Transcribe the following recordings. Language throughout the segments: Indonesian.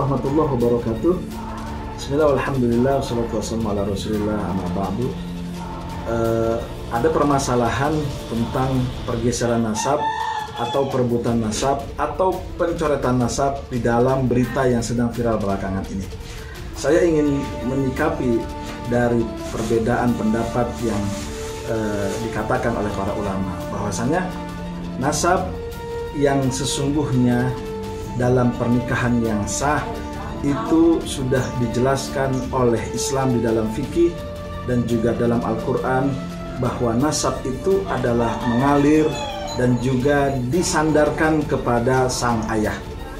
warahmatullahi wabarakatuh. Bismillah, alhamdulillah, wassalatu wassalamu ala rasulillah, amma ba'du. Ada permasalahan tentang pergeseran nasab atau perebutan nasab atau pencoretan nasab di dalam berita yang sedang viral belakangan ini. Saya ingin menyikapi dari perbedaan pendapat yang dikatakan oleh para ulama bahwasanya nasab yang sesungguhnya dalam pernikahan yang sah itu sudah dijelaskan oleh Islam di dalam fikih dan juga dalam Al-Quran bahwa nasab itu adalah mengalir dan juga disandarkan kepada sang ayah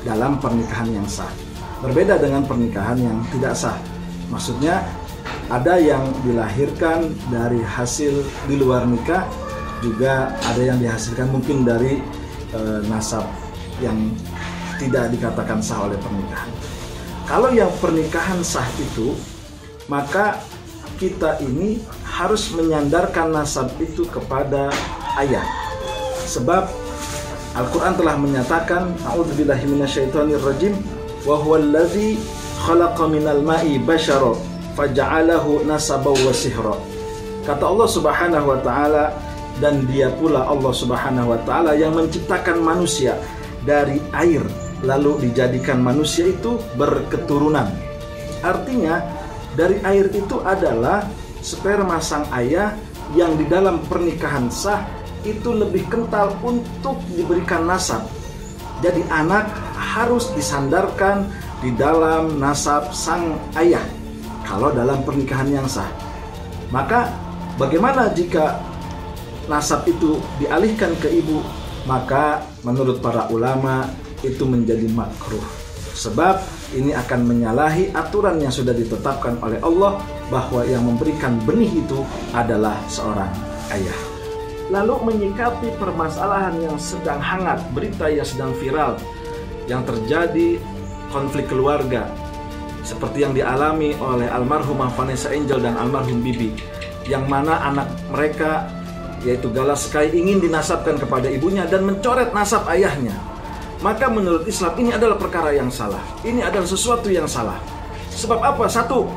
dalam pernikahan yang sah. Berbeda dengan pernikahan yang tidak sah. Maksudnya ada yang dilahirkan dari hasil di luar nikah, juga ada yang dihasilkan mungkin dari nasab yang tidak dikatakan sah oleh pernikahan. Kalau yang pernikahan sah itu, maka kita ini harus menyandarkan nasab itu kepada ayah. Sebab Al-Quran telah menyatakan, a'udzubillahi minasyaitonirrajim, wa huwallazi khalaqa minal ma'i basyara faja'alahu nasabaw wa sihra. Kata Allah Subhanahu wa taala, dan dia pula Allah Subhanahu wa taala yang menciptakan manusia dari air, lalu dijadikan manusia itu berketurunan. Artinya dari air itu adalah sperma sang ayah yang di dalam pernikahan sah itu lebih kental untuk diberikan nasab. Jadi anak harus disandarkan di dalam nasab sang ayah kalau dalam pernikahan yang sah. Maka bagaimana jika nasab itu dialihkan ke ibu? Maka menurut para ulama itu menjadi makruh, sebab ini akan menyalahi aturan yang sudah ditetapkan oleh Allah bahwa yang memberikan benih itu adalah seorang ayah. Lalu menyikapi permasalahan yang sedang hangat, berita yang sedang viral, yang terjadi konflik keluarga seperti yang dialami oleh almarhumah Vanessa Angel dan almarhum Bibi, yang mana anak mereka yaitu Gala Sky ingin dinasabkan kepada ibunya dan mencoret nasab ayahnya. Maka menurut Islam ini adalah perkara yang salah. Ini adalah sesuatu yang salah. Sebab apa? Satu,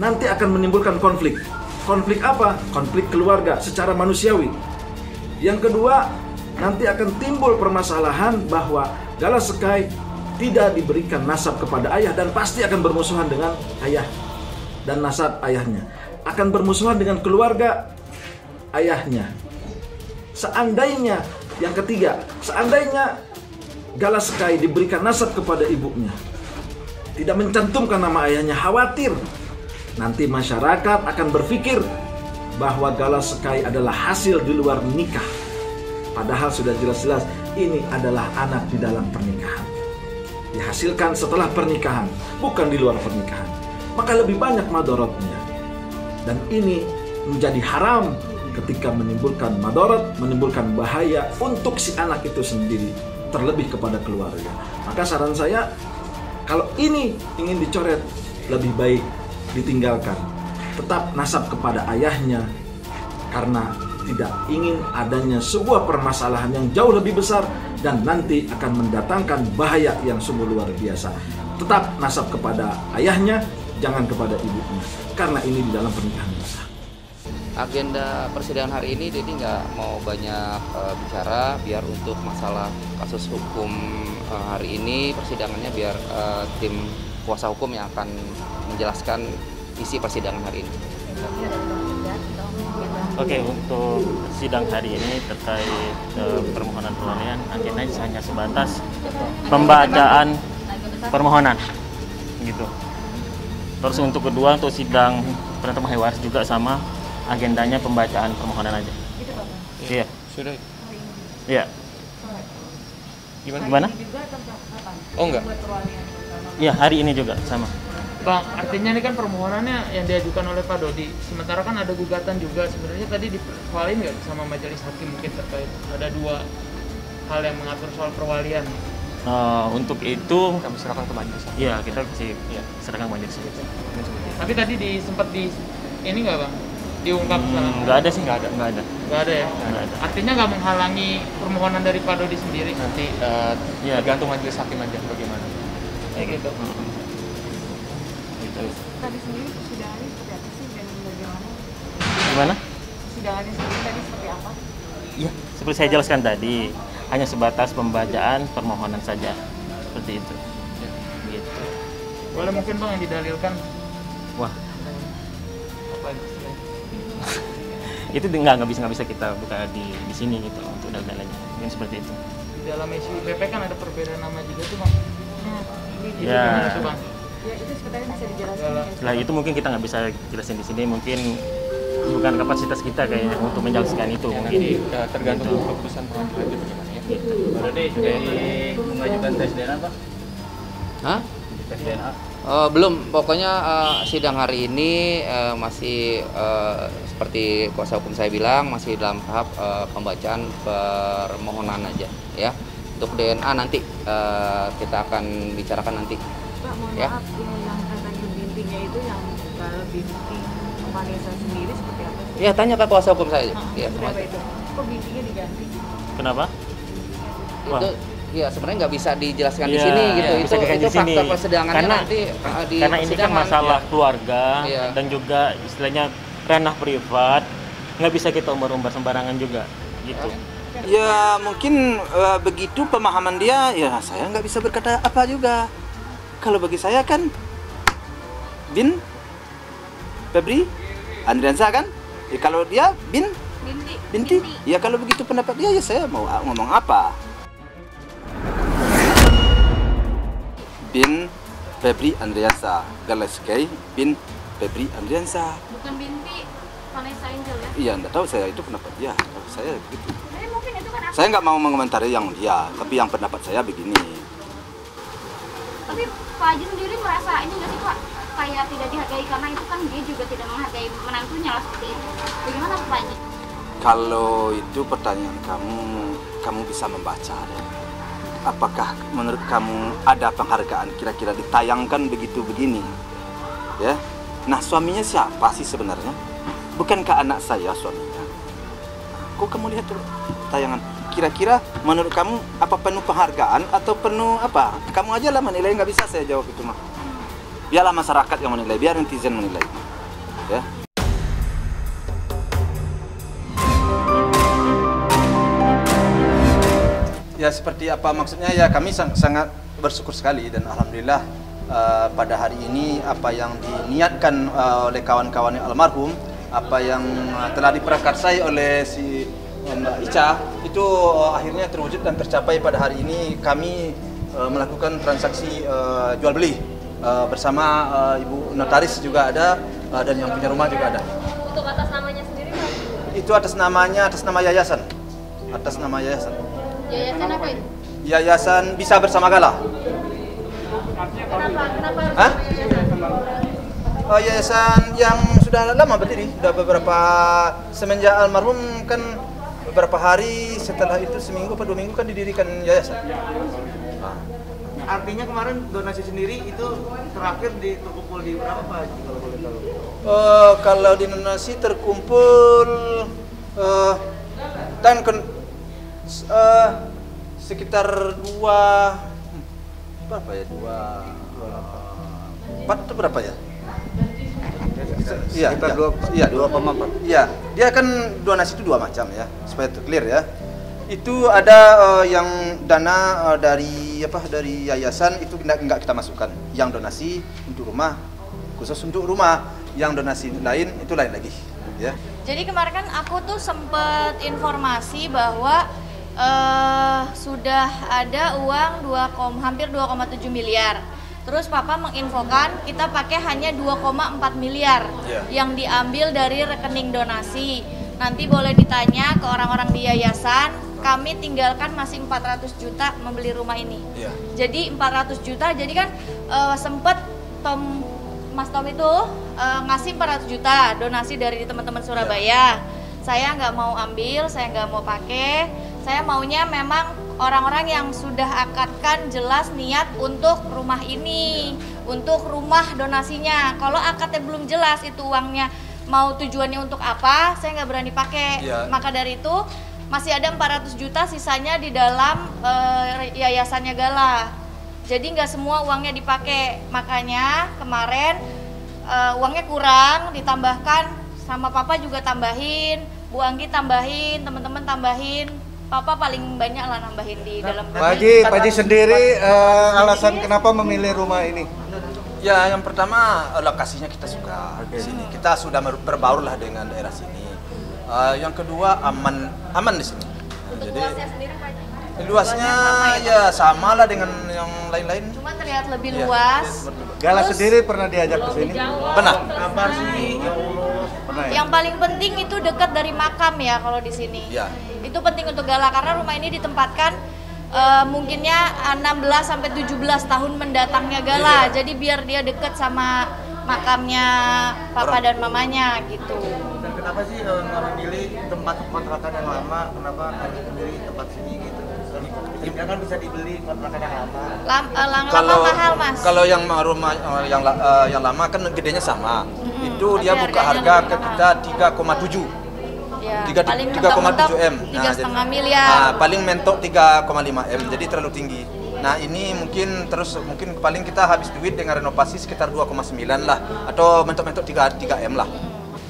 nanti akan menimbulkan konflik. Konflik apa? Konflik keluarga secara manusiawi. Yang kedua, nanti akan timbul permasalahan bahwa Gala Sky tidak diberikan nasab kepada ayah dan pasti akan bermusuhan dengan ayah dan nasab ayahnya. Akan bermusuhan dengan keluarga ayahnya. Seandainya, yang ketiga, seandainya Gala Sky diberikan nasab kepada ibunya, tidak mencantumkan nama ayahnya, khawatir nanti masyarakat akan berpikir bahwa Gala Sky adalah hasil di luar nikah. Padahal sudah jelas-jelas ini adalah anak di dalam pernikahan, dihasilkan setelah pernikahan, bukan di luar pernikahan. Maka lebih banyak madorotnya. Dan ini menjadi haram ketika menimbulkan madarat, menimbulkan bahaya untuk si anak itu sendiri, terlebih kepada keluarga. Maka saran saya, kalau ini ingin dicoret, lebih baik ditinggalkan. Tetap nasab kepada ayahnya, karena tidak ingin adanya sebuah permasalahan yang jauh lebih besar dan nanti akan mendatangkan bahaya yang sungguh luar biasa. Tetap nasab kepada ayahnya, jangan kepada ibunya, karena ini di dalam pernikahan besar. Agenda persidangan hari ini Dedi nggak mau banyak bicara, biar untuk masalah kasus hukum hari ini persidangannya biar tim kuasa hukum yang akan menjelaskan isi persidangan hari ini. Oke, untuk sidang hari ini terkait permohonan perwalian, agendanya hanya sebatas pembacaan permohonan, gitu. Terus untuk kedua, untuk sidang penentuan ahli waris juga sama. Agendanya pembacaan permohonan aja. Itu Bapak? Iya. Sudah? Iya. Gimana? Oh enggak? Iya, hari ini juga sama. Bang, artinya ini kan permohonannya yang diajukan oleh Pak Dodi. Sementara kan ada gugatan juga. Sebenarnya tadi diperwalin nggak sama majelis hakim mungkin terkait ada dua hal yang mengatur soal perwalian. Untuk itu Kami serahkan ke majelis. ya kita kasih serahkan majelis. Tapi tadi sempat ini nggak Bang? Diungkap Nggak ada sih, Nggak ada. Nggak ada. nggak ada ya? Nggak ada. Artinya nggak menghalangi permohonan dari Pak Dodi sendiri? Nanti Ya. tergantung majelis hakim aja bagaimana. kayak gitu. Gitu. Tadi sendiri persidangannya seperti apa sih dan bagaimana? Gimana? Persidangannya sendiri tadi seperti apa? Ya, seperti saya jelaskan tadi, hanya sebatas pembacaan permohonan saja, seperti itu. Gitu. Boleh mungkin Bang yang didalilkan Wah, apa itu? itu nggak bisa kita buka di sini gitu untuk dalil-dalilnya. Mungkin seperti itu. Di dalam SUBP kan ada perbedaan nama juga tuh Bang. Itu Ya. gimana tuh Bang? Ya itu sebenarnya bisa dijelaskan. Kalau- ya. Setelah itu mungkin kita nggak bisa jelasin di sini, mungkin bukan kapasitas kita kayaknya untuk menjelaskan itu. Ya, Mungkin nanti tergantung Gitu. keputusan pengadilan itu bagaimana ya. Baru deh, sudah mengajukan tes DNA Pak? Hah? Tes DNA? Belum, pokoknya sidang hari ini masih seperti kuasa hukum saya bilang masih dalam tahap pembacaan permohonan aja ya. Untuk DNA nanti kita akan bicarakan nanti. Pak, mohon Ya. maaf, yang katanya bintinya itu yang binti Vanessa sendiri seperti apa sih? Ya tanya ke kuasa hukum saya. Ya, Seperti apa itu? Kok bintinya diganti? kenapa? Wah. itu ya sebenarnya nggak bisa dijelaskan di Iya, sini gitu. iya, bisa dikaitkan Itu di sini. fakta persidangannya Karena- nanti di Karena ini kan persidangan. masalah keluarga Iya. dan juga istilahnya ranah privat, nggak bisa kita umbar-umbar sembarangan juga, gitu. Ya mungkin begitu pemahaman dia, ya saya nggak bisa berkata apa juga. Kalau bagi saya kan bin Febri Andriansa kan, ya, kalau dia binti, ya kalau begitu pendapat dia ya saya mau ngomong apa. Bin Febri Andriansa, Galaskei bin Febri Andriansa. Bukan binti Vanessa Angel ya? Iya, nggak tahu saya itu pendapat dia. Kalau saya begitu. Tapi mungkin itu kan Saya nggak mau mengomentari yang dia, tapi yang pendapat saya begini. Tapi Pak Haji sendiri merasa ini nggak sih Pak, kayak tidak dihargai karena itu kan dia juga tidak menghargai menantunya lah seperti itu. Bagaimana Pak Haji? Kalau itu pertanyaan kamu bisa membaca deh. Apakah menurut kamu ada penghargaan kira-kira ditayangkan begitu begini? Ya. Nah, suaminya siapa sih sebenarnya? Bukankah anak saya suaminya? Kok kamu lihat tuh tayangan? Kira-kira menurut kamu apa penuh penghargaan atau penuh apa? Kamu aja lah menilai, nggak bisa saya jawab itu mah. Biarlah masyarakat yang menilai, biar netizen menilai. Ya. Ya seperti apa maksudnya, ya kami sangat bersyukur sekali dan alhamdulillah pada hari ini apa yang diniatkan oleh kawan-kawan almarhum, apa yang telah diprakarsai oleh si Mbak Ica itu akhirnya terwujud dan tercapai pada hari ini. Kami melakukan transaksi jual beli bersama Ibu Notaris juga ada dan yang punya rumah juga ada. Untuk atas namanya sendiri Pak? Itu atas nama yayasan. Atas nama yayasan. Yayasan apa itu? Yayasan Bisa Bersama Gala. Kenapa? Hah? Oh, yayasan yang sudah lama berdiri, sudah beberapa semenjak almarhum kan beberapa hari setelah itu seminggu atau 2 minggu kan didirikan yayasan. Nah, Artinya kemarin donasi sendiri itu terakhir terkumpul di berapa Pak Haji kalau boleh tahu? kalau di donasi terkumpul dan sekitar 4 atau berapa ya? Iya, Sekitar iya, 2,4. Iya, dia kan donasi itu 2 macam ya, supaya clear ya. Itu ada yang dana dari yayasan itu enggak kita masukkan. Yang donasi untuk rumah, khusus untuk rumah. Yang donasi lain itu lain lagi, ya. Jadi kemarin kan aku tuh sempet informasi bahwa sudah ada uang hampir 2,7 miliar. Terus Papa menginfokan kita pakai hanya 2,4 miliar yang diambil dari rekening donasi. Nanti boleh ditanya ke orang-orang di yayasan, kami tinggalkan masih 400 juta membeli rumah ini. Jadi 400 juta, jadi kan sempet Mas Tom itu ngasih 400 juta donasi dari teman-teman Surabaya. Saya nggak mau ambil, saya nggak mau pakai. Saya maunya memang orang-orang yang sudah akadkan jelas niat untuk rumah ini, untuk rumah donasinya. Kalau akadnya belum jelas itu uangnya mau tujuannya untuk apa, saya nggak berani pakai. Maka dari itu masih ada 400 juta sisanya di dalam yayasannya Gala. Jadi nggak semua uangnya dipakai. Makanya kemarin uangnya kurang, ditambahkan sama Papa juga tambahin, Bu Anggi tambahin, teman-teman tambahin. Papa paling banyak lah nambahin di dalam. Pak Haji sendiri alasan kenapa memilih rumah ini? Ya, yang pertama lokasinya kita suka di sini. Kita sudah berbaur lah dengan daerah sini. Yang kedua aman di sini. Untuk Jadi luasnya sendiri Pak Haji? luasnya ya sama lah dengan yang lain-lain. Cuma terlihat lebih Ya, luas. Gala sendiri pernah diajak ke sini? Benar. Kabar sih, ya Allah. Pernah ya? Yang paling penting itu dekat dari makam ya kalau di sini. Ya. Itu penting untuk Gala karena rumah ini ditempatkan mungkinnya 16 sampai 17 tahun mendatangnya Gala. Jadi biar dia dekat sama makamnya Papa dan mamanya gitu. Dan kenapa sih nggak memilih tempat kontrakan yang lama? Kenapa hanya memilih tempat sini gitu? Ya kan bisa dibeli kontrakan yang lama. Lama mahal Mas. Kalau yang rumah yang lama kan gedenya sama. Itu dia Tapi buka harganya harga ke lebih kita 3,7. Ya, 3,7 M. Tiga jadi- setengah miliar. paling mentok 3,5 M. Jadi terlalu tinggi. Nah, ini mungkin paling kita habis duit dengan renovasi sekitar 2,9 lah atau mentok-mentok 3 M lah.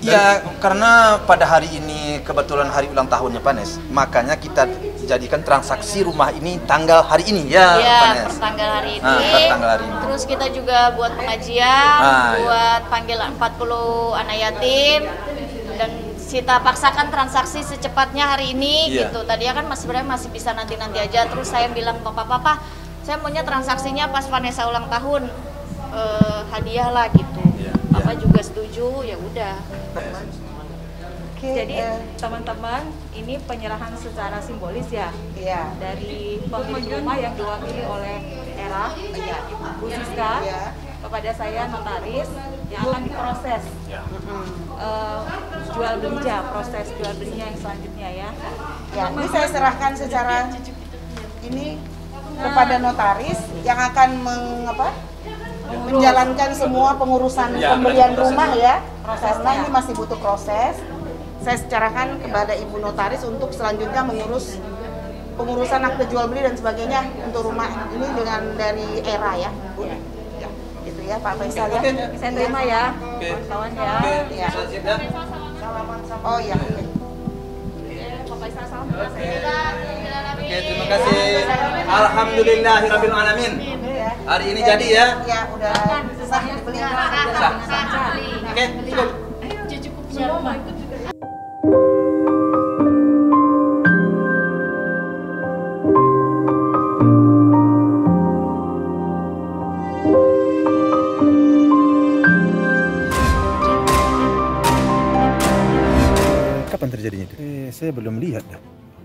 Ya, karena pada hari ini kebetulan hari ulang tahunnya Panes, makanya kita jadikan transaksi rumah ini tanggal hari ini ya, Iya, Panes. pertanggal hari ini. Pertanggal hari ini. Terus kita juga buat pengajian, Ah, buat panggilan 40 anak yatim dan kita paksakan transaksi secepatnya hari ini Iya. gitu. Tadinya kan sebenarnya masih bisa nanti-nanti aja. Terus saya bilang papa, saya maunya transaksinya pas Vanessa ulang tahun, hadiah lah gitu. Papa juga setuju, ya udah. Jadi teman-teman, ini penyerahan secara simbolis ya. Iya. Dari pemilik rumah yang diwakili oleh Era, Bu Siska, kepada saya notaris yang akan diproses jual belinya, proses jual belinya yang selanjutnya ya. Ya, ini saya serahkan secara ini kepada notaris yang akan menjalankan semua pengurusan pembelian rumah ya. Karena ini masih butuh proses. Saya serahkan kepada Ibu Notaris untuk selanjutnya mengurus pengurusan akte jual beli dan sebagainya untuk rumah ini dengan dari Era ya. Bu. Ya, gitu ya Pak Faisal ya. Saya terima ya, kawan-kawan ya. Ya. Oh iya. Pak Faisal salam. Oke, terima kasih. Alhamdulillahirabbil alamin. Hari ini jadi ya. Ya, udah sah dibeli. Oke, cukup. Kapan terjadinya itu? Saya belum lihat dah.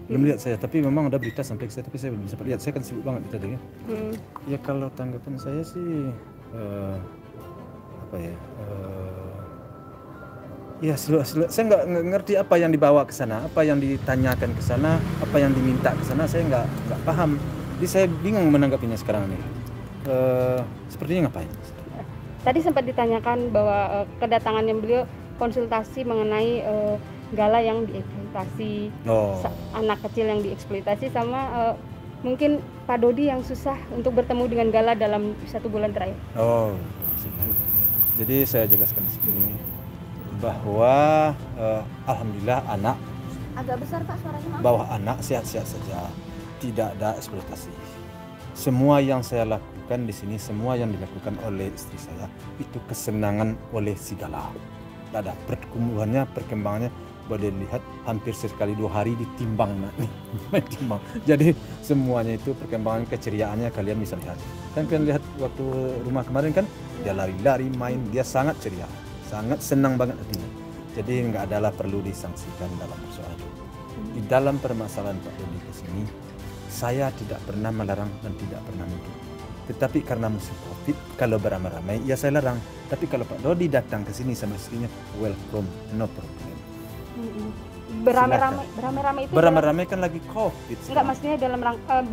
Belum lihat saya, tapi memang ada berita sampai ke saya, tapi saya belum sempat lihat. Saya kan sibuk banget tadi ya. Ya kalau tanggapan saya sih ya saya nggak ngerti apa yang dibawa ke sana, apa yang ditanyakan ke sana, apa yang diminta ke sana, saya nggak paham. Jadi saya bingung menanggapinya sekarang nih. Sepertinya ngapain? Tadi sempat ditanyakan bahwa kedatangannya beliau konsultasi mengenai Gala yang dieksploitasi, anak kecil yang dieksploitasi, sama mungkin Pak Dodi yang susah untuk bertemu dengan Gala dalam 1 bulan terakhir. Oh, jadi saya jelaskan di sini bahwa alhamdulillah anak Agak besar Pak suaranya. bahwa anak sehat-sehat saja, tidak ada eksploitasi. Semua yang saya lakukan di sini, semua yang dilakukan oleh istri saya itu kesenangan oleh si Gala. Tidak ada pertumbuhannya, perkembangannya. Boleh lihat hampir sekali 2 hari ditimbang ditimbang. Jadi semuanya itu perkembangan keceriaannya kalian bisa lihat. Kan kalian lihat waktu rumah kemarin kan dia lari-lari main, dia sangat ceria, sangat senang banget hatinya. Jadi nggak adalah perlu disangsikan dalam persoalan itu. Di dalam permasalahan Pak Dodi ke sini, saya tidak pernah melarang dan tidak pernah nuntut. Tetapi karena musim Covid, kalau beramai-ramai ya saya larang. Tapi kalau Pak Dodi datang ke sini sama istrinya, welcome, no problem. Beramai-ramai itu beramai-ramai kan lagi Covid. Enggak, maksudnya dalam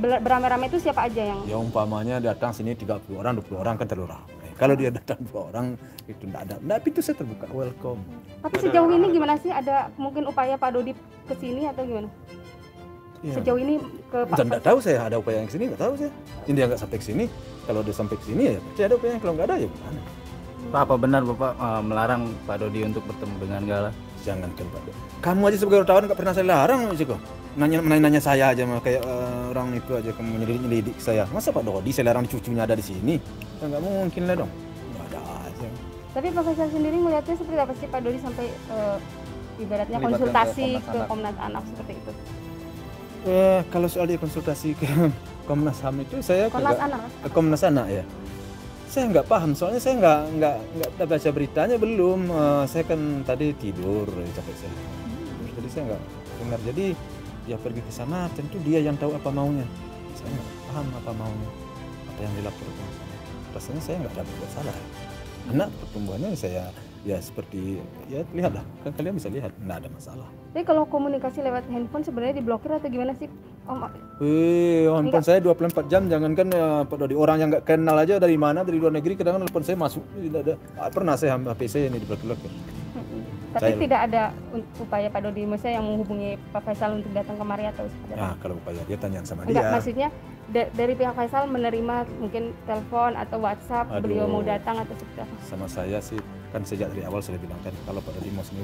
beramai-ramai itu siapa aja yang? Ya umpamanya datang sini 30 orang, 20 orang kan terlalu ramai. Kalau dia datang 2 orang itu enggak ada. Tapi itu saya terbuka, welcome. Tapi sejauh ini gimana sih, ada mungkin upaya Pak Dodi ke sini atau gimana? Iya. Sejauh ini ke Pak Nggak tahu saya ada upaya yang kesini, nggak tahu saya. Ini dia nggak sampai kesini. Kalau dia sampai kesini ya pasti ada upaya. Kalau nggak ada ya gimana? Pak, apa benar Bapak melarang Pak Dodi untuk bertemu dengan Gala? Jangankan Pak Dodi. Kamu aja sebagai wartawan nggak pernah saya larang, Ciko. Nanya saya aja mah kayak orang itu aja kamu nyelidik saya. Masa Pak Dodi saya larang cucunya ada di sini? Ya, nggak mungkin lah dong. Nggak ada aja. Tapi Pak Faisal sendiri melihatnya seperti apa sih Pak Dodi sampai ibaratnya konsultasi ke Komnas Anak seperti itu? Kalau soal dia konsultasi ke Komnas HAM itu saya Komnas Anak ya. Saya nggak paham soalnya saya nggak baca beritanya belum. Saya kan tadi tidur capek saya. Jadi saya nggak dengar. Jadi dia pergi ke sana tentu dia yang tahu apa maunya. Saya nggak paham apa maunya, apa yang dilaporkan. Rasanya saya nggak ada berbuat salah. Anak pertumbuhannya saya ya seperti ya lihatlah, kan kalian bisa lihat nggak ada masalah. Tapi kalau komunikasi lewat handphone sebenarnya diblokir atau gimana sih Om? Handphone saya 24 jam, jangankan Pak Dodi, orang yang nggak kenal aja dari mana, dari luar negeri kadang-kadang telepon saya masuk, tidak ada. Pernah saya HP saya ini diblokir. Tapi tidak ada upaya Pak Dodi misalnya yang menghubungi Pak Faisal untuk datang kemari atau seperti apa? Nah, kalau upaya dia tanya sama Enggak, dia. maksudnya dari pihak Faisal menerima mungkin telepon atau WhatsApp beliau mau datang atau seperti apa? Sama saya sih kan sejak dari awal sudah bilang kan kalau Pak Dodi mau sini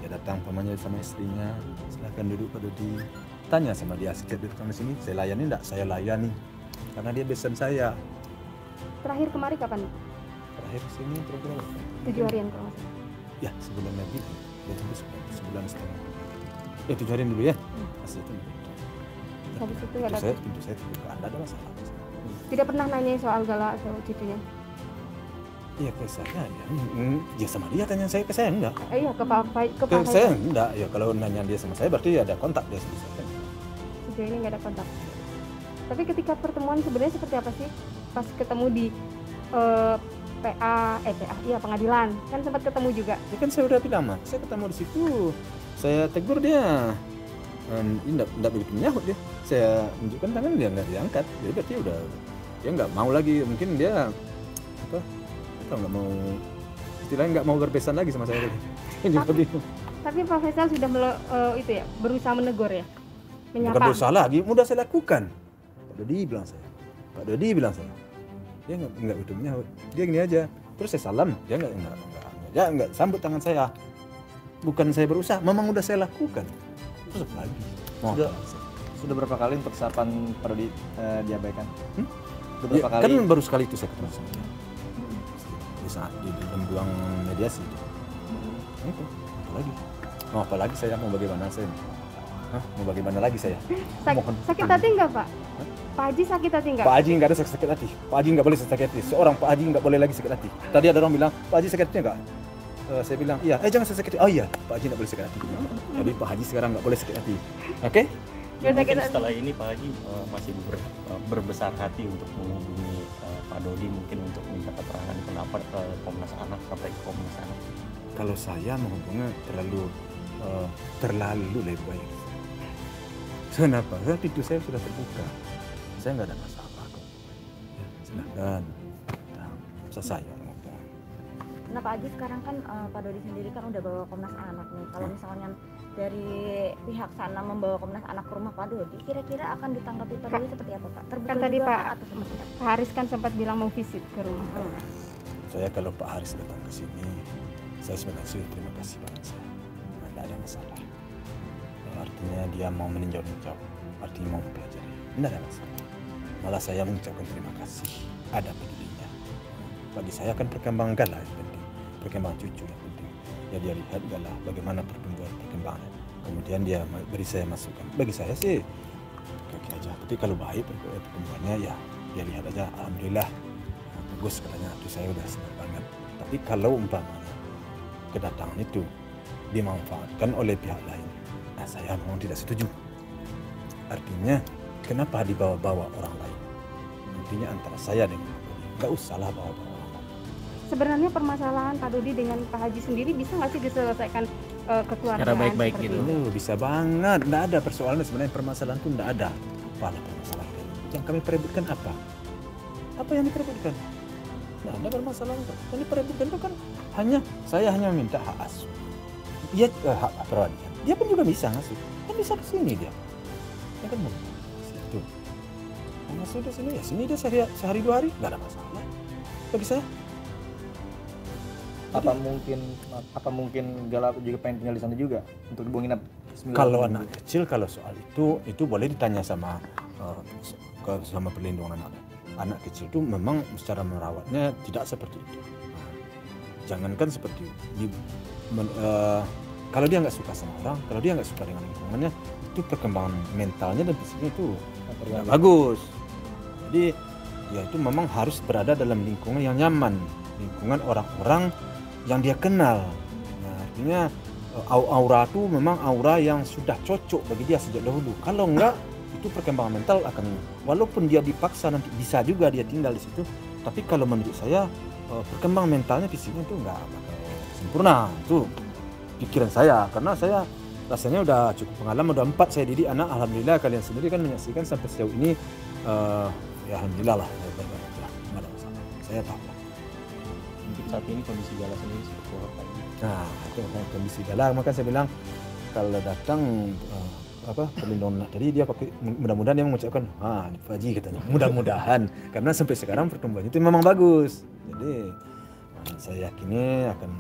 ya datang pamannya sama istrinya, silahkan duduk Pak Dodi, tanya sama dia setiap duduk sama sini saya layani enggak, saya layani karena dia besan saya. Terakhir kemari kapan? Terakhir sini kira-kira 7 harian kalau nggak salah. Ya sebulan lagi, ya sebulan setengah. 7 harian dulu ya. Asli itu. Habis itu nggak ada. Pintu saya terbuka, Anda ada masalah. Tidak pernah nanya soal Gala atau cucunya? Iya ke saya ya. Ya sama dia tanya saya, ke saya enggak. Iya ke Pak saya enggak. Ya kalau nanya dia sama saya berarti ada kontak dia sama saya. Sejauh ini nggak ada kontak. Tapi ketika pertemuan sebenarnya seperti apa sih? Pas ketemu di pengadilan kan sempat ketemu juga. Ya kan saya udah bilang mah, saya ketemu di situ, saya tegur dia, enggak begitu menyahut dia. Saya tunjukkan tangan dia nggak diangkat, jadi berarti udah dia nggak mau lagi, mungkin dia apa? Atau nggak mau, istilahnya nggak mau berpesan lagi sama saya. Tapi Pak Faisal sudah itu ya berusaha menegur ya, menyapa. Bukan berusaha lagi, mudah saya lakukan. Pak Dodi bilang saya. Dia nggak begitu menyahut, dia gini aja. Terus saya salam, dia nggak sambut tangan saya. Bukan saya berusaha, memang udah saya lakukan. Terus apa lagi? Sudah berapa kali persiapan Pak Dodi diabaikan? Sudah Ya, berapa kali? kan baru sekali itu saya ketemu sama dia. Di saat di dalam ruang mediasi. Itu, apa lagi? Mau apa lagi saya? Mau bagaimana saya? Mau bagaimana lagi saya? Sakit hati nggak Pak? Pak Haji sakit hati nggak? Pak Haji nggak ada sakit hati. Pak Haji nggak boleh sakit hati. Seorang Pak Haji nggak boleh lagi sakit hati. Tadi ada orang bilang, Pak Haji sakit hati nggak? Saya bilang, iya. Jangan saya sakit hati. Oh iya, Pak Haji nggak boleh sakit hati. Jadi Pak Haji sekarang nggak boleh sakit hati. Oke? Mungkin setelah ini Pak Haji masih berbesar hati untuk menghubungi Pak Dodi mungkin untuk minta keterangan pendapat ke Komnas Anak sampai ke Komnas Anak. Kalau saya menghubungnya terlalu lebar. Kenapa? Pintu saya sudah terbuka. Saya nggak ada masalah kok. Ya, silakan. Selesai. Nah Pak Haji sekarang kan Pak Dodi sendiri kan udah bawa Komnas Anak nih. Kalau misalnya dari pihak sana membawa Komnas Anak ke rumah Pak Dodi, kira-kira akan ditanggapi Pak Dodi seperti apa Pak? Terbuka Kan tadi juga, Pak atau seperti apa? Haris kan sempat bilang mau visit ke rumah. Saya kalau Pak Haris datang ke sini, saya sebenarnya sudah terima kasih banget saya. Tidak ada masalah. Artinya dia mau meninjau-ninjau, artinya mau mempelajari. Tidak ada masalah. Malah saya mengucapkan terima kasih. Ada pedulinya. Bagi saya kan perkembangan Gala yang penting, perkembangan cucu yang penting. Ya dia lihat Gala bagaimana perkembangan. Kemudian dia beri saya masukan. Bagi saya sih oke aja. Tapi kalau baik perkembangannya ya dia lihat aja. Alhamdulillah bagus katanya. Itu saya udah senang banget. Tapi kalau umpamanya kedatangan itu dimanfaatkan oleh pihak lain, nah saya memang tidak setuju. Artinya kenapa dibawa-bawa orang lain? Artinya antara saya dengan Pak Dodi, nggak usahlah bawa-bawa orang lain. Sebenarnya permasalahan Pak Dodi dengan Pak Haji sendiri bisa nggak sih diselesaikan kekeluargaan? Secara baik-baik seperti gitu. ini? Bisa banget, nggak ada persoalan sebenarnya, permasalahan itu nggak ada. Apa permasalahan? Yang kami perebutkan apa? Apa yang diperebutkan? Nggak ada permasalahan. Yang diperebutkan itu kan saya hanya minta hak asuh. Dia hak perwalian. Dia pun juga bisa ngasuh. Kan bisa ke sini dia. Ya kan mau situ. Masuk di sini ya sini dia sehari 2 hari nggak ada masalah bagi saya. Apa mungkin Gala juga pengen tinggal di sana juga untuk dibuang nginap? Kalau anak kecil, kalau soal itu boleh ditanya sama perlindungan anak. Anak kecil itu memang secara merawatnya tidak seperti itu. Jangankan seperti kalau dia nggak suka sama orang, kalau dia nggak suka dengan lingkungannya, itu perkembangan mentalnya dan fisiknya itu nggak bagus. Jadi ya itu memang harus berada dalam lingkungan yang nyaman, lingkungan orang-orang yang dia kenal. Nah, artinya aura itu memang aura yang sudah cocok bagi dia sejak dahulu. Kalau enggak, itu perkembangan mental akan, walaupun dia dipaksa nanti bisa juga dia tinggal di situ. Tapi kalau menurut saya perkembangan mentalnya, fisiknya itu enggak sempurna. Itu pikiran saya, karena saya rasanya udah cukup pengalaman, udah 4 saya didik anak. Alhamdulillah kalian sendiri kan menyaksikan sampai sejauh ini. Ya alhamdulillah lah, nggak ada masalah. Saya tahu. Untuk saat ini kondisi Gala sendiri seperti apa? Nah, itu kondisi Gala, maka saya bilang kalau datang perlindungan anak tadi dia pakai, mudah-mudahan dia mengucapkan Pak Haji katanya, mudah-mudahan karena sampai sekarang pertumbuhannya itu memang bagus. Jadi saya yakini akan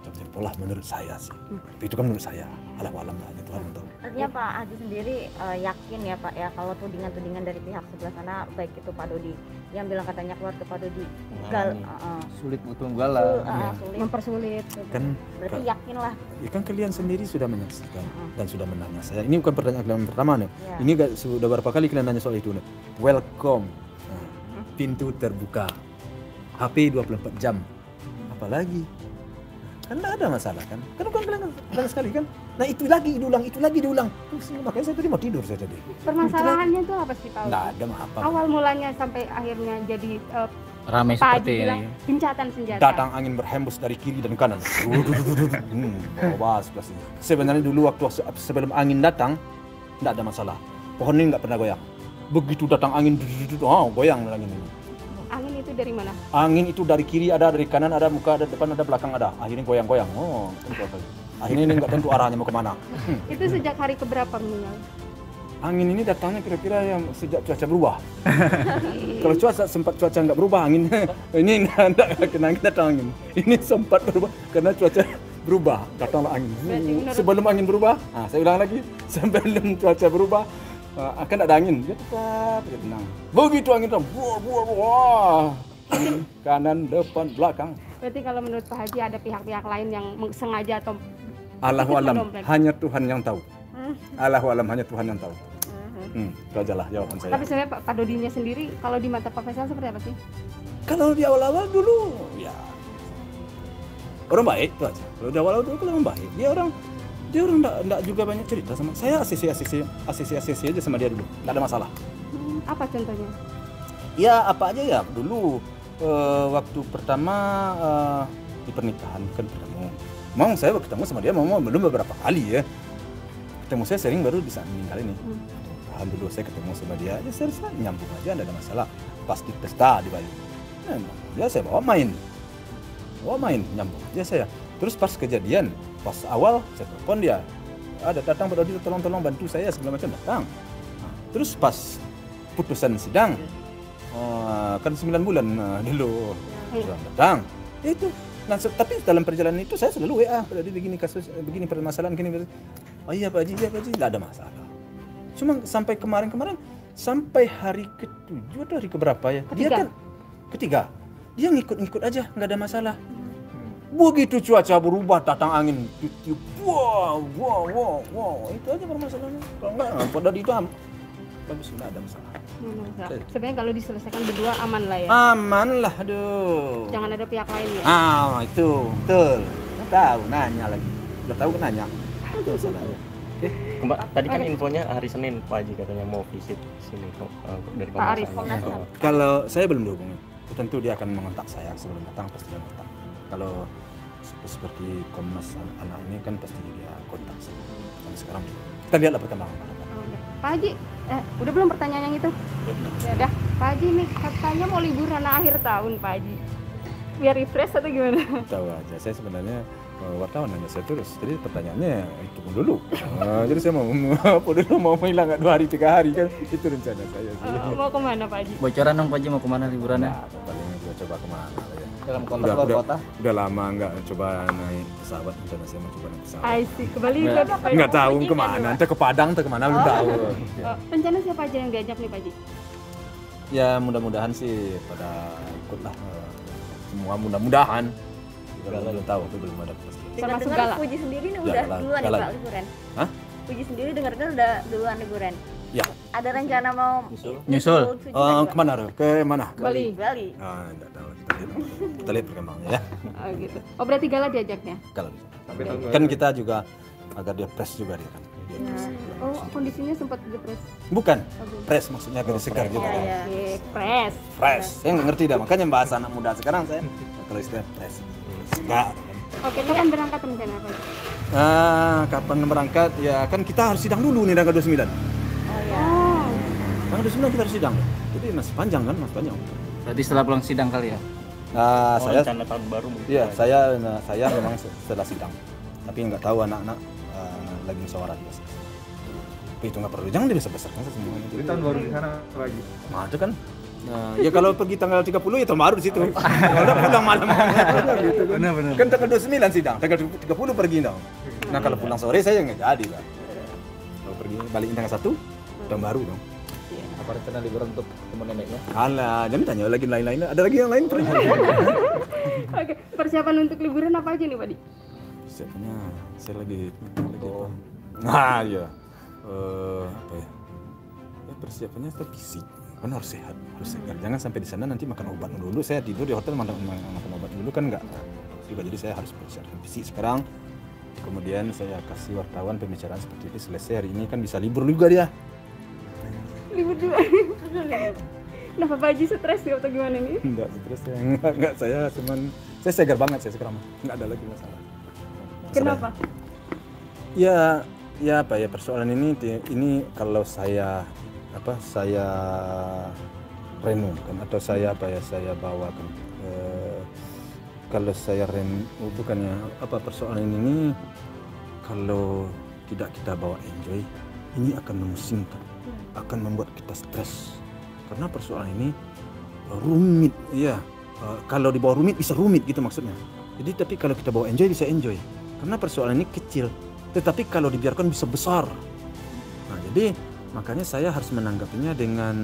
tertempuh lah menurut saya sih. Tapi itu kan menurut saya, alam lah, Tuhan tahu. Artinya Pak Haji sendiri yakin ya Pak ya, kalau tudingan-tudingan dari pihak sebelah sana, baik itu Pak Dodi yang bilang katanya keluarga Pak Dodi sulit untuk Gala, sulit, mempersulit kan, berarti yakin lah ya kan kalian sendiri sudah menyaksikan dan sudah menanya saya. Ini bukan pertanyaan kalian pertama nih, ini sudah berapa kali kalian nanya soal itu nih. Welcome, pintu terbuka, HP 24 jam, apalagi kan tidak ada masalah kan bukan bilang sekali kan. Nah itu lagi diulang. Makanya saya tadi mau tidur saya tadi. Permasalahannya itu apa sih Pak? Nggak ada apa. Awal mulanya sampai akhirnya jadi ramai seperti ini. Gencatan senjata. Datang angin berhembus dari kiri dan kanan. Bawah sebelah sini. Sebenarnya dulu waktu sebelum angin datang nggak ada masalah. Pohon ini nggak pernah goyang. Begitu datang angin, goyang angin ini. Angin itu dari mana? Angin itu dari kiri ada, dari kanan ada, muka ada, depan ada, belakang ada. Akhirnya goyang-goyang. Akhirnya ini nggak tentu arahnya mau kemana. Itu sejak hari keberapa meninggal? Angin ini datangnya kira-kira yang sejak cuaca berubah. Kalau cuaca nggak berubah, angin ini nggak kena angin, datang angin. Ini sempat berubah karena cuaca berubah, datanglah angin. Sebelum angin berubah, saya ulang lagi, sebelum cuaca berubah akan ada angin, dia tetap tenang. Begitu angin datang, wah, kanan, depan, belakang. Berarti kalau menurut Pak Haji ada pihak-pihak lain yang sengaja atau Allahu alam, hanya Tuhan yang tahu. Allahu alam, hanya Tuhan yang tahu. Itu aja lah jawaban saya. Tapi sebenarnya Pak Dodinya sendiri kalau di mata Pak Faisal seperti apa sih? Kalau di awal-awal dulu ya orang baik itu aja. Kalau di awal-awal dulu orang baik. Dia orang enggak juga banyak cerita sama saya, asisi aja sama dia dulu. Enggak ada masalah. Apa contohnya? Ya apa aja ya dulu waktu pertama di pernikahan kan ketemu. Mau saya ketemu sama dia belum beberapa kali ya. Ketemu saya sering baru di saat meninggal ini. Alhamdulillah saya ketemu sama dia, ya saya nyambung aja, tidak ada masalah. Pas di pesta di Bali, ya saya bawa main, nyambung aja saya. Terus pas kejadian, pas awal saya telepon dia, ada datang Pak Dodi, tolong bantu saya segala macam, datang. Terus pas putusan sidang, kan 9 bulan dulu datang, itu. Nah, tapi dalam perjalanan itu saya selalu WA, Pak Dodi begini kasus, begini permasalahan, gini. Oh iya Pak Haji, tidak ada masalah. Cuma sampai kemarin sampai hari ke-7 atau hari keberapa ya? Dia kan ketiga. Dia ngikut aja, nggak ada masalah. Begitu cuaca berubah, datang angin, tiup, wow, itu aja permasalahannya. Kalau enggak, pada di dalam bagus, nggak ada masalah. Sebenarnya kalau diselesaikan berdua aman lah ya. Aman lah, aduh. Jangan ada pihak lain ya. Itu betul. Nggak tahu, nanya lagi. Udah tahu kan nanya. Itu salahnya. Mbak, tadi kan infonya hari Senin Pak Haji katanya mau visit sini dari Pak Arif. Kalau saya belum dihubungi, tentu dia akan mengontak saya sebelum datang, pasti dia kontak. Kalau seperti Komnas anak ini kan pasti dia kontak saya. Sampai sekarang kita lihatlah perkembangan. Pak Haji, udah belum pertanyaan yang itu? Ya udah, Pak Haji nih katanya mau liburan akhir tahun Pak Haji. Biar refresh atau gimana? Tahu aja, saya sebenarnya wartawan nanya saya terus. Jadi pertanyaannya itu dulu. Jadi saya mau hilang 2 hari 3 hari kan itu rencana saya. Mau kemana Pak Haji? Bocoran dong Pak Haji, mau kemana liburannya? Paling gue coba kemana ya. Dalam kota luar kota? Udah lama nggak coba naik pesawat, rencana saya mau coba naik pesawat. Ke Bali Nggak tahu kemana, entah ke Padang, entah kemana belum tahu. Rencana siapa aja yang diajak nih Pak Haji? Ya mudah-mudahan sih pada ikutlah semua mudah-mudahan. Belum tahu, itu belum ada pasti. Dengar-dengar Puji sendiri nih udah duluan ya Pak liburan? Hah? Puji sendiri dengar-dengar udah duluan liburan? Ya. Ada rencana mau nyusul? Kemana? Ke mana? Bali. Enggak tahu. Kita lihat perkembangannya ya. Oh gitu. Oh berarti Gala diajaknya? Gala. Kan kita juga agar dia fresh juga dia kan. Oh kondisinya sempat depres? Bukan, fresh maksudnya agar segar juga kan. Fresh. Saya nggak ngerti dah, makanya bahasa anak muda sekarang saya kalau istilah fresh. Segar. Oke, kapan berangkat rencana apa? Kapan berangkat? Ya kan kita harus sidang dulu nih tanggal 29. Tanggal 29 kita harus sidang. Jadi masih panjang kan, masih panjang. Berarti setelah pulang sidang kali ya? Saya rencana tahun baru mungkin. Iya, saya memang setelah sidang. Tapi nggak tahu anak-anak lagi musyawarah juga. Tapi itu nggak perlu, jangan dibesar-besarkan semuanya. Jadi tahun baru di sana lagi. Nah, itu kan. Ya kalau pergi tanggal 30 ya tahun baru di situ. Kalau pulang malam gitu kan. Benar. Kan tanggal 29 sidang, tanggal 30 pergi dong. Nah, kalau pulang sore saya nggak jadi lah. Kalau pergi balik tanggal 1 tahun baru dong. Apa rencana liburan untuk ketemu neneknya? Alah, jangan tanya lagi lain-lain. Ada lagi yang lain? Oke, persiapan untuk liburan apa aja nih Pak Di? Persiapannya saya lagi apa? Nah, ya. Apa ya? Persiapannya fisik. Kan harus sehat, harus segar. Jangan sampai di sana nanti makan obat dulu. Saya tidur di hotel makan obat dulu kan enggak juga. Jadi saya harus persiapkan fisik sekarang. Kemudian saya kasih wartawan pembicaraan seperti itu. Selesai hari ini kan bisa libur juga dia. Libur juga. Nah, Pak Haji stres ya atau gimana nih? Enggak stres ya. Enggak, saya segar banget saya sekarang. Enggak ada lagi masalah. Kenapa? Ya apa ya, persoalan ini kalau saya renungkan atau saya bawakan kalau saya bukannya persoalan ini kalau tidak kita bawa enjoy, ini akan memusingkan, akan membuat kita stres karena persoalan ini rumit ya. Kalau dibawa rumit bisa rumit gitu maksudnya. Jadi tapi kalau kita bawa enjoy bisa enjoy karena persoalan ini kecil, tetapi kalau dibiarkan bisa besar. Nah jadi makanya saya harus menanggapinya dengan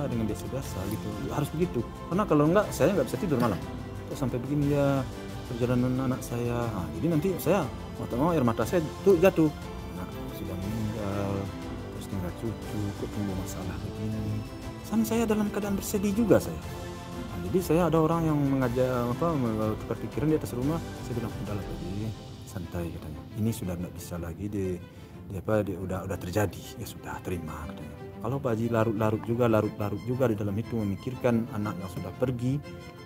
biasa-biasa gitu. Harus begitu. Karena kalau enggak saya nggak bisa tidur malam. Terus sampai begini ya perjalanan anak saya. Nah, jadi nanti saya mau air mata saya tuh jatuh. Anak sudah meninggal, terus tinggal cucu, kok tumbuh masalah begini. Sama saya dalam keadaan bersedih juga saya. Nah, jadi saya ada orang yang mengajak tukar pikiran di atas rumah. Saya bilang udahlah Pak, santai katanya. Ini sudah nggak bisa lagi udah terjadi, ya sudah terima katanya. Kalau Pak Haji larut-larut juga di dalam itu memikirkan anak yang sudah pergi.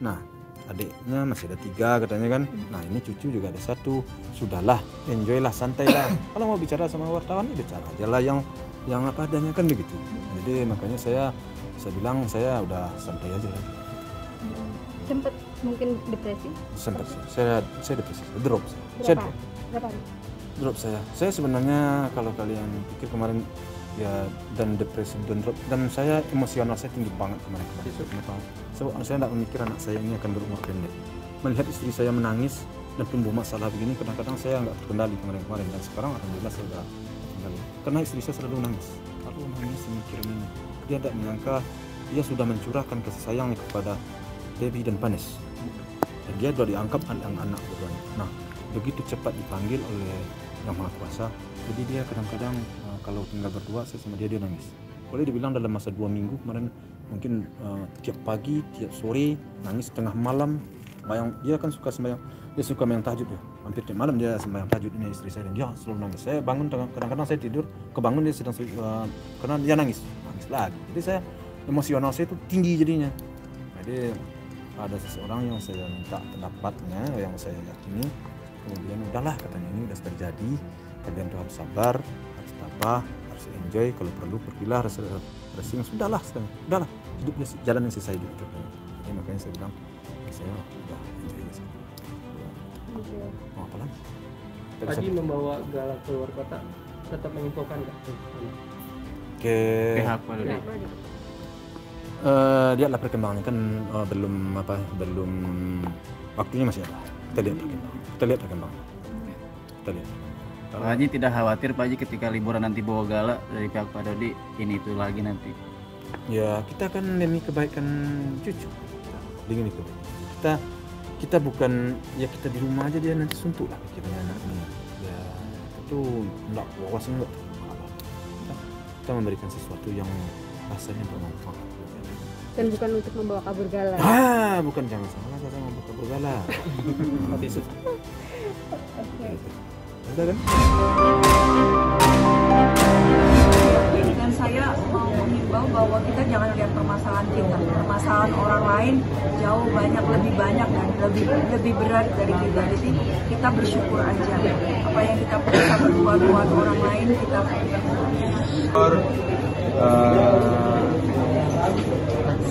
Nah adiknya masih ada 3 katanya kan. Nah ini cucu juga ada 1. Sudahlah, enjoy lah, santai lah. Kalau mau bicara sama wartawan bicara aja lah yang apa adanya kan begitu. Jadi makanya saya bilang saya udah santai aja lah. Sempet mungkin depresi? Sempet sih, saya depresi, drop. Berapa? Drop saya sebenarnya kalau kalian pikir kemarin ya dan depresi dan drop dan saya emosional saya tinggi banget kemarin. Saya tidak memikir anak saya ini akan berumur pendek. Melihat istri saya menangis dan tumbuh masalah begini kadang-kadang saya nggak terkendali kemarin dan sekarang alhamdulillah saya sudah terkendali. Karena istri saya selalu nangis mikirin ini. Dia tidak menyangka dia sudah mencurahkan kasih sayangnya kepada Debbie dan Panes. Dan dia sudah dianggap anak berduanya. Nah begitu cepat dipanggil oleh Yang Maha Kuasa, jadi dia kadang-kadang kalau tinggal berdua saya sama dia nangis. Boleh dibilang dalam masa 2 minggu kemarin mungkin tiap pagi, tiap sore nangis, tengah malam dia kan suka sembahyang, dia suka sembahyang tahajud ya. Hampir tiap malam dia sembahyang tahajud ini istri saya dan dia selalu nangis. Saya bangun kadang-kadang saya tidur, kebangun dia sedang karena dia nangis lagi. Jadi saya emosional saya itu tinggi jadinya. Jadi ada seseorang yang saya minta pendapatnya yang saya yakini. Kemudian udahlah katanya ini udah terjadi, kalian tuh harus sabar, harus tabah, harus enjoy, kalau perlu pergilah refreshing, udahlah hidupnya jalan yang selesai hidup. Jadi makanya saya bilang saya udah enjoy. Mau apa lagi? Haji membawa Gala keluar kota tetap menginfokan nggak? Ke pihak Pak Dodi. Lihatlah perkembangannya kan belum waktunya masih ada. Kita lihat perkembangan. Kita lihat. Pak Haji tidak khawatir Pak Haji ketika liburan nanti bawa Gala dari pihak Pak Dodi ini itu lagi nanti? Ya kita kan demi kebaikan cucu. Dingin itu. Kita bukan ya kita di rumah aja dia nanti suntuk lah pikirannya anaknya. Ya itu enggak puas enggak. Kita memberikan sesuatu yang rasanya bermanfaat. Dan bukan untuk membawa kabur Gala. Bukan, jangan salah kata membawa kabur Gala. Mati sih. Oke. Ada kan? Dan saya mau mengimbau bahwa kita jangan lihat permasalahan kita, permasalahan orang lain jauh lebih banyak dan lebih berat dari kita. Jadi kita bersyukur aja. Apa yang kita bisa berbuat buat orang lain kita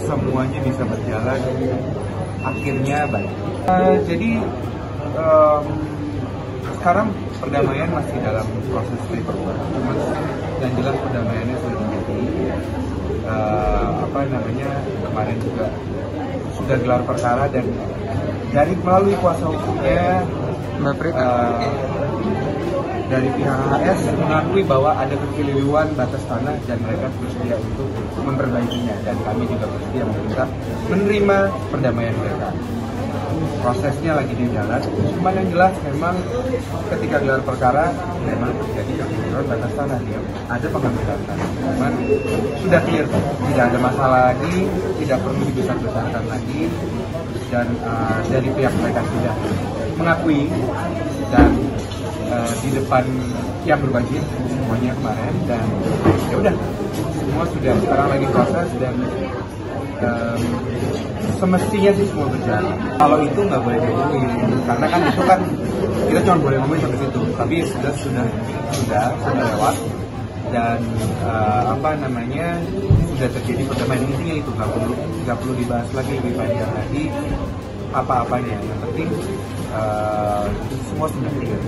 semuanya bisa berjalan akhirnya baik. Jadi sekarang perdamaian masih dalam proses paperwork, dan jelas perdamaiannya sudah terjadi. Kemarin juga sudah gelar perkara dan melalui kuasa hukumnya dari pihak HS mengakui bahwa ada kekeliruan batas tanah dan mereka bersedia untuk memperbaikinya, dan kami juga bersedia menerima perdamaian mereka. Prosesnya lagi di jalan, cuma yang jelas memang ketika gelar perkara memang terjadi kekeliruan batas tanah, ya ada pengambilan tanah, cuman sudah clear, tidak ada masalah lagi, tidak perlu dibesar-besarkan lagi, dan dari pihak mereka sudah mengakui dan di depan yang berwajib semuanya kemarin, dan ya udah semua sudah sekarang lagi proses dan semestinya sih semua berjalan. Kalau itu nggak boleh diomongin, karena kan itu kan kita cuma boleh ngomongin sampai situ, tapi sudah lewat dan sudah terjadi perdamaian. Intinya itu nggak perlu dibahas lagi lebih panjang lagi apa-apanya. Yang penting semua sudah clear.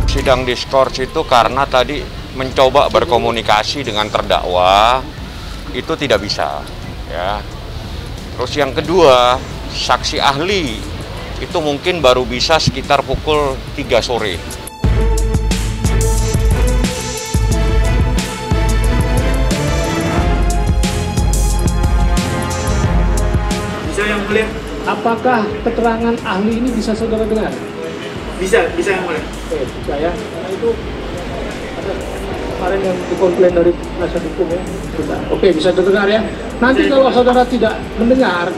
Sidang diskors itu karena tadi mencoba berkomunikasi dengan terdakwa itu tidak bisa, ya. Terus yang kedua, saksi ahli itu mungkin baru bisa sekitar pukul 3 sore. Bisa yang mulia, apakah keterangan ahli ini bisa saudara dengar? Bisa yang mulia. Bisa ya, karena itu ada kemarin yang dikomplain dari penasihat hukum ya. Oke, bisa terdengar ya. Nanti kalau saudara tidak mendengar,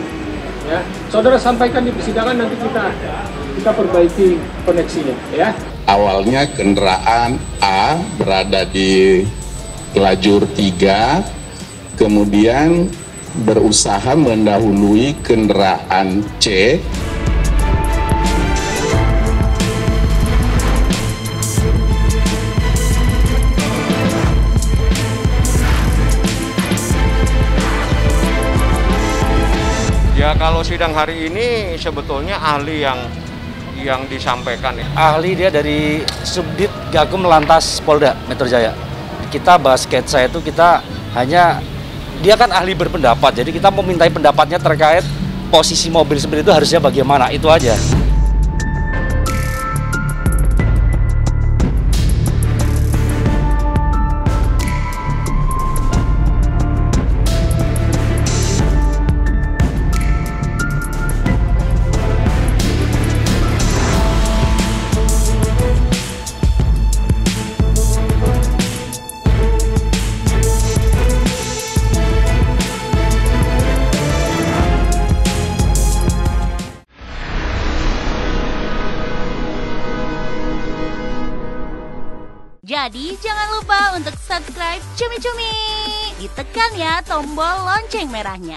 ya, saudara sampaikan di persidangan, nanti kita perbaiki koneksinya, ya. Awalnya kendaraan A berada di lajur 3, kemudian berusaha mendahului kendaraan C. Ya kalau sidang hari ini sebetulnya ahli yang disampaikan. Ahli dia dari Subdit Gakum Lantas Polda Metro Jaya. Kita bahas sketsa itu kita hanya, dia kan ahli berpendapat, jadi kita memintai pendapatnya terkait posisi mobil seperti itu harusnya bagaimana, itu aja. Jadi jangan lupa untuk subscribe Cumi Cumi. Ditekan ya tombol lonceng merahnya.